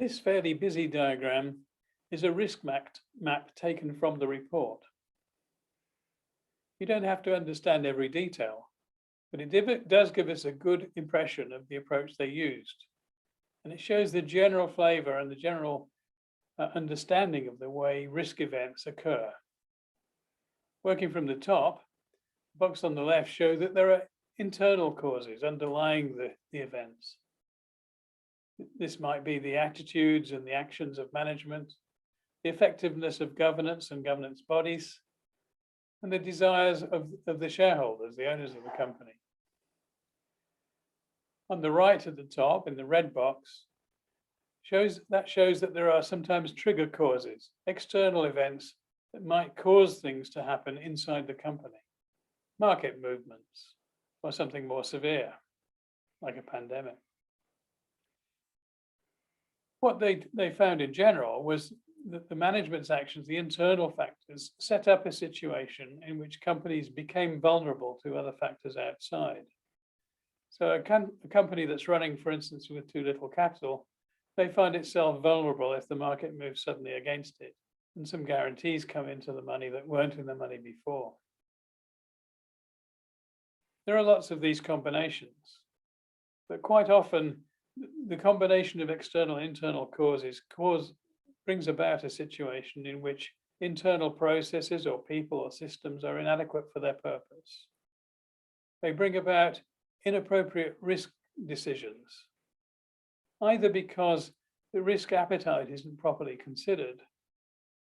This fairly busy diagram is a risk map taken from the report. You don't have to understand every detail, but it does give us a good impression of the approach they used. And it shows the general flavor and the general understanding of the way risk events occur. Working from the top, the box on the left shows that there are internal causes underlying the events. This might be the attitudes and the actions of management, the effectiveness of governance and governance bodies, and the desires of the shareholders, the owners of the company. On the right at the top, in the red box, shows that there are sometimes trigger causes, external events that might cause things to happen inside the company, market movements, or something more severe, like a pandemic. What they found in general was that the management's actions, the internal factors, set up a situation in which companies became vulnerable to other factors outside. So a company that's running, for instance, with too little capital, may find itself vulnerable if the market moves suddenly against it, and some guarantees come into the money that weren't in the money before. There are lots of these combinations, but quite often the combination of external and internal causes brings about a situation in which internal processes or people or systems are inadequate for their purpose. They bring about inappropriate risk decisions, either because the risk appetite isn't properly considered,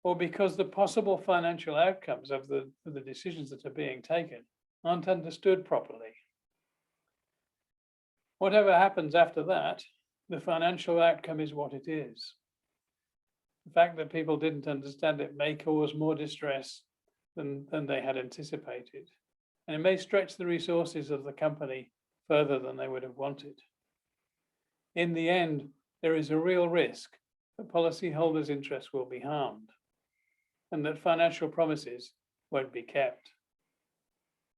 or because the possible financial outcomes of the decisions that are being taken aren't understood properly. Whatever happens after that, the financial outcome is what it is. The fact that people didn't understand it may cause more distress than they had anticipated, and it may stretch the resources of the company further than they would have wanted. In the end, there is a real risk that policyholders' interests will be harmed and that financial promises won't be kept.